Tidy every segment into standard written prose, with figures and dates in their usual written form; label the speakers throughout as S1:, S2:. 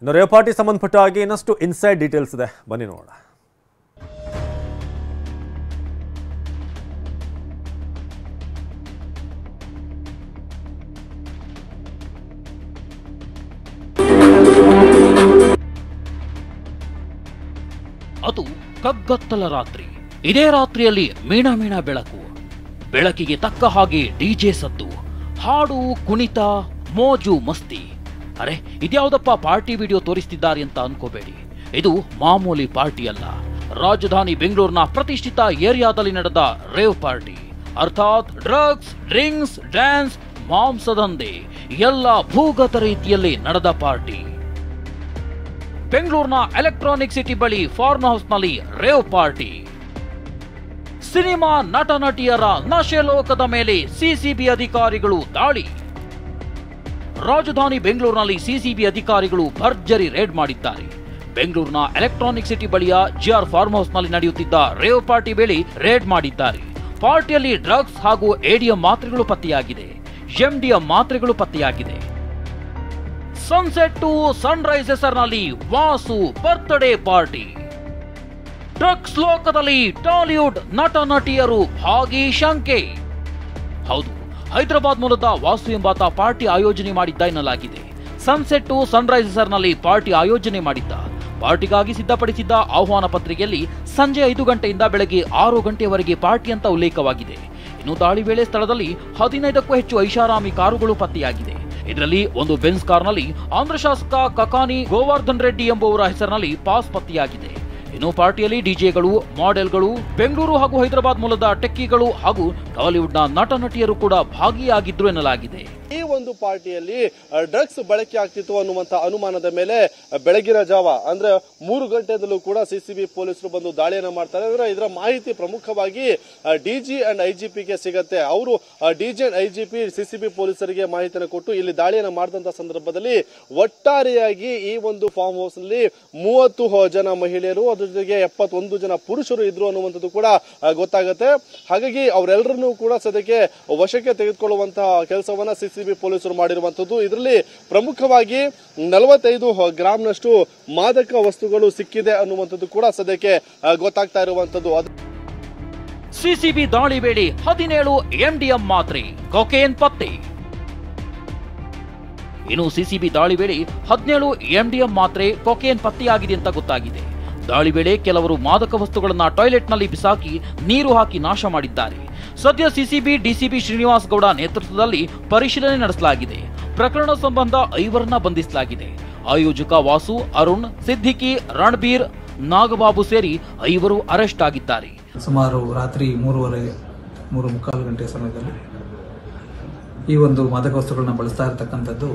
S1: ಇನ್ನು rave party ಸಂಬಂಧಪಟ್ಟ ಹಾಗೆ ಇನ್ನಷ್ಟು ಇನ್ಸೈಡ್ ಡೀಟೇಲ್ಸ್ ಇದೆ, ಬನ್ನಿ ನೋಡೋಣ.
S2: ಅದು ಕಗ್ಗತ್ತಲ ರಾತ್ರಿ. ಇದೇ ರಾತ್ರಿಯಲ್ಲಿ ಮೀಣ ಮೀಣ ಬೆಳಕು, ಬೆಳಕಿಗೆ ತಕ್ಕ ಹಾಗೆ ಡಿಜೆ ಸದ್ದು, ಹಾಡು ಕುಣಿತ ಮೋಜು ಮಸ್ತಿ. ಅರೆ ಇದ್ಯಾವುದಪ್ಪ ಪಾರ್ಟಿ ವಿಡಿಯೋ ತೋರಿಸ್ತಿದ್ದಾರೆ ಅಂತ ಅನ್ಕೋಬೇಡಿ, ಇದು ಮಾಮೂಲಿ ಪಾರ್ಟಿ ಅಲ್ಲ. ರಾಜಧಾನಿ ಬೆಂಗಳೂರಿನ ಪ್ರತಿಷ್ಠಿತ ಏರಿಯಾದಲ್ಲಿ ನಡೆದ ರೇವ್ ಪಾರ್ಟಿ, ಅರ್ಥಾತ್ ಡ್ರಗ್ಸ್, ಡ್ರಿಂಕ್ಸ್, ಡ್ಯಾನ್ಸ್, ಮಾಂಸದಂಧೆ ಎಲ್ಲ ಭೂಗತ ರೀತಿಯಲ್ಲಿ ನಡೆದ ಪಾರ್ಟಿ. ಬೆಂಗಳೂರಿನ ಎಲೆಕ್ಟ್ರಾನಿಕ್ ಸಿಟಿ ಬಳಿ ಫಾರ್ಮ್ ಹೌಸ್ನಲ್ಲಿ ರೇವ್ ಪಾರ್ಟಿ. ಸಿನಿಮಾ ನಟ ನಟಿಯರ ನಶೆ ಲೋಕದ ಮೇಲೆ ಸಿಸಿಬಿ ಅಧಿಕಾರಿಗಳು ದಾಳಿ. ರಾಜಧಾನಿ ಬೆಂಗಳೂರಿನಲ್ಲಿ ಸಿಸಿಬಿ ಅಧಿಕಾರಿಗಳು ಭರ್ಜರಿ ರೇಡ್ ಮಾಡಿದ್ದಾರೆ. ಬೆಂಗಳೂರಿನ ಎಲೆಕ್ಟ್ರಾನಿಕ್ ಸಿಟಿ ಬಳಿಯ ಜಿಆರ್ ಫಾರ್ಮ್ ಹೌಸ್ನಲ್ಲಿ ನಡೆಯುತ್ತಿದ್ದ ರೇವ್ ಪಾರ್ಟಿ ವೇಳೆ ರೇಡ್ ಮಾಡಿದ್ದಾರೆ. ಪಾರ್ಟಿಯಲ್ಲಿ ಡ್ರಗ್ಸ್ ಹಾಗೂ ಎಡಿಎಂ ಮಾತ್ರೆಗಳು ಪತ್ತೆಯಾಗಿದೆ, ಎಂಡಿಎಂ ಮಾತ್ರೆಗಳು ಪತ್ತೆಯಾಗಿದೆ. ಸನ್ಸೆಟ್ ಟು ಸನ್ರೈಸ್ ಹೆಸರಿನಲ್ಲಿ ವಾಸು ಬರ್ತ್ಡೇ ಪಾರ್ಟಿ. ಡ್ರಗ್ಸ್ ಲೋಕದಲ್ಲಿ ಟಾಲಿವುಡ್ ನಟ ನಟಿಯರು ಭಾಗಿ ಶಂಕೆ. ಹೌದು, ಹೈದರಾಬಾದ್ ಮೂಲದ ವಾಸು ಎಂಬಾತ ಪಾರ್ಟಿ ಆಯೋಜನೆ ಮಾಡಿದ್ದ ಎನ್ನಲಾಗಿದೆ. ಸನ್ಸೆಟ್ ಟು ಸನ್ರೈಸ್ ಹೆಸರಿನಲ್ಲಿ ಪಾರ್ಟಿ ಆಯೋಜನೆ ಮಾಡಿದ್ದ. ಪಾರ್ಟಿಗಾಗಿ ಸಿದ್ಧಪಡಿಸಿದ್ದ ಆಹ್ವಾನ ಪತ್ರಿಕೆಯಲ್ಲಿ ಸಂಜೆ 5 ಗಂಟೆಯಿಂದ ಬೆಳಗ್ಗೆ 6 ಗಂಟೆಯವರೆಗೆ ಪಾರ್ಟಿ ಅಂತ ಉಲ್ಲೇಖವಾಗಿದೆ. ಇನ್ನು ದಾಳಿ ವೇಳೆ ಸ್ಥಳದಲ್ಲಿ 15ಕ್ಕೂ ಹೆಚ್ಚು ಐಷಾರಾಮಿ ಕಾರುಗಳು ಪತ್ತೆಯಾಗಿದೆ. ಇದರಲ್ಲಿ ಒಂದು ಬೆನ್ಸ್ ಕಾರ್ನಲ್ಲಿ ಆಂಧ್ರ ಶಾಸಕ ಕಕಾನಿ ಗೋವರ್ಧನ್ ರೆಡ್ಡಿ ಎಂಬುವರ ಹೆಸರಿನಲ್ಲಿ ಪಾಸ್ ಪತ್ತೆಯಾಗಿದೆ. ಇನ್ನು ಪಾರ್ಟಿಯಲ್ಲಿ ಡಿಜೆಗಳು, ಮಾಡೆಲ್ಗಳು, ಬೆಂಗಳೂರು ಹಾಗೂ ಹೈದರಾಬಾದ್ ಮೂಲದ ಟೆಕ್ಕಿಗಳು ಹಾಗೂ ಟಾಲಿವುಡ್ನ ನಟ ನಟಿಯರು ಕೂಡ ಭಾಗಿಯಾಗಿದ್ರು ಎನ್ನಲಾಗಿದೆ.
S3: ಈ ಒಂದು ಪಾರ್ಟಿಯಲ್ಲಿ ಡ್ರಗ್ಸ್ ಬಳಕೆ ಆಗ್ತಿತ್ತು ಅನ್ನುವಂತ ಅನುಮಾನದ ಮೇಲೆ ಬೆಳಗಿನ ಜಾವ ಅಂದ್ರೆ 3 ಗಂಟೆದಲ್ಲೂ ಕೂಡ ಸಿಸಿಬಿ ಪೊಲೀಸರು ಬಂದು ದಾಳಿಯನ್ನ ಮಾಡ್ತಾರೆ. ಅಂದ್ರೆ ಇದರ ಮಾಹಿತಿ ಪ್ರಮುಖವಾಗಿ ಡಿಜಿ ಅಂಡ್ ಐಜಿಪಿಗೆ ಸಿಗತ್ತೆ. ಅವರು ಡಿಜಿ ಅಂಡ್ ಐಜಿಪಿ ಸಿಸಿಬಿ ಪೊಲೀಸರಿಗೆ ಮಾಹಿತಿಯನ್ನು ಕೊಟ್ಟು ಇಲ್ಲಿ ದಾಳಿಯನ್ನ ಮಾಡಿದಂತ ಸಂದರ್ಭದಲ್ಲಿ ಒಟ್ಟಾರೆಯಾಗಿ ಈ ಒಂದು ಫಾರ್ಮ್ ಹೌಸ್ ನಲ್ಲಿ 30 ಜನ ಮಹಿಳೆಯರು, ಅದ್ರ ಜೊತೆಗೆ 71 ಜನ ಪುರುಷರು ಇದ್ರು ಅನ್ನುವಂಥದ್ದು ಕೂಡ ಗೊತ್ತಾಗುತ್ತೆ. ಹಾಗಾಗಿ ಅವರೆಲ್ಲರನ್ನೂ ಕೂಡ ಸದ್ಯಕ್ಕೆ ವಶಕ್ಕೆ ತೆಗೆದುಕೊಳ್ಳುವಂತಹ ಕೆಲಸವನ್ನ ಸಿಸಿಬಿ ಪೊಲೀಸರು ಮಾಡಿರುವಂತದ್ದು. ಇದರಲ್ಲಿ ಪ್ರಮುಖವಾಗಿ 45 ಗ್ರಾಂನಷ್ಟು ಮಾದಕ ವಸ್ತುಗಳು ಸಿಕ್ಕಿದೆ ಅನ್ನುವಂಥದ್ದು ಕೂಡ ಸದ್ಯಕ್ಕೆ ಗೊತ್ತಾಗ್ತಾ ಇರುವಂತದ್ದು.
S2: ಸಿಸಿಬಿ ದಾಳಿ ವೇಳೆ 17 ಎಂಡಿಎಂ ಮಾತ್ರೆ, ಕೊಕೇನ್ ಪತ್ತೆ. ಇನ್ನು ಸಿಸಿಬಿ ದಾಳಿ ವೇಳೆ 17 ಎಂಡಿಎಂ ಮಾತ್ರೆ, ಕೊಕೇನ್ ಪತ್ತೆಯಾಗಿದೆ ಅಂತ ಗೊತ್ತಾಗಿದೆ. ದಾಳಿ ವೇಳೆ ಕೆಲವರು ಮಾದಕ ವಸ್ತುಗಳನ್ನ ಟಾಯ್ಲೆಟ್ನಲ್ಲಿ ಬಿಸಾಕಿ ನೀರು ಹಾಕಿ ನಾಶ ಮಾಡಿದ್ದಾರೆ. ಸದ್ಯ ಸಿಸಿಬಿ ಡಿಸಿಪಿ ಶ್ರೀನಿವಾಸ್ ಗೌಡ ನೇತೃತ್ವದಲ್ಲಿ ಪರಿಶೀಲನೆ ನಡೆಸಲಾಗಿದೆ. ಪ್ರಕರಣ ಸಂಬಂಧ 5ರನ್ನ ಬಂಧಿಸಲಾಗಿದೆ. ಆಯೋಜಕ ವಾಸು, ಅರುಣ್, ಸಿದ್ದಿಕಿ, ರಣಬೀರ್, ನಾಗಬಾಬು ಸೇರಿ 5 ಅರೆಸ್ಟ್ ಆಗಿದ್ದಾರೆ.
S4: ಸುಮಾರು ರಾತ್ರಿ 3:30 ಗಂಟೆ ಸಮಯದಲ್ಲಿ ಈ ಒಂದು ಮಾದಕ ವಸ್ತುಗಳನ್ನ ಬಳಸ್ತಾ ಇರತಕ್ಕಂಥದ್ದು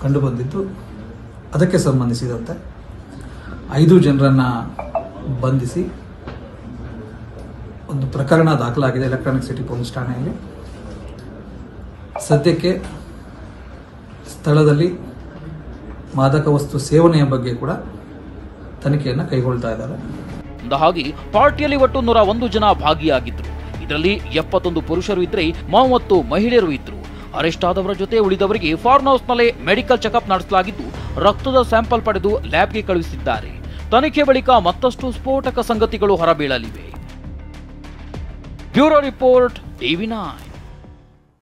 S4: ಕಂಡು ಬಂದಿದ್ದು, ಅದಕ್ಕೆ ಸಂಬಂಧಿಸಿದಂತೆ 5 ಜನರನ್ನ ಬಂಧಿಸಿ ಒಂದು ಪ್ರಕರಣ ದಾಖಲಾಗಿದೆ ಎಲೆಕ್ಟ್ರಾನಿಕ್ ಸಿಟಿ ಪೊಲೀಸ್ ಠಾಣೆಯಲ್ಲಿ. ಸದ್ಯಕ್ಕೆ ಸ್ಥಳದಲ್ಲಿ ಮಾದಕ ವಸ್ತು ಸೇವನೆಯ ಬಗ್ಗೆ ಕೂಡ ತನಿಖೆಯನ್ನು ಕೈಗೊಳ್ತಾ ಇದ್ದಾರೆ.
S2: ಹಾಗೆ ಪಾರ್ಟಿಯಲ್ಲಿ ಒಟ್ಟು 101 ಜನ ಭಾಗಿಯಾಗಿದ್ರು. ಇದರಲ್ಲಿ 71 ಪುರುಷರು ಇದ್ರೆ 30 ಮಹಿಳೆಯರು ಇದ್ರು. ಅರೆಸ್ಟ್ ಆದವರ ಜೊತೆ ಉಳಿದವರಿಗೆ ಫಾರ್ಮ್ ಹೌಸ್ನಲ್ಲೇ ಮೆಡಿಕಲ್ ಚೆಕಪ್ ನಡೆಸಲಾಗಿದ್ದು, ರಕ್ತದ ಸ್ಯಾಂಪಲ್ ಪಡೆದು ಲ್ಯಾಬ್ಗೆ ಕಳುಹಿಸಿದ್ದಾರೆ. ತನಿಖೆ ಬಳಿಕ ಮತ್ತಷ್ಟು ಸ್ಫೋಟಕ ಸಂಗತಿಗಳು ಹೊರಬೀಳಲಿವೆ. Bureau report, ಟಿವಿ9.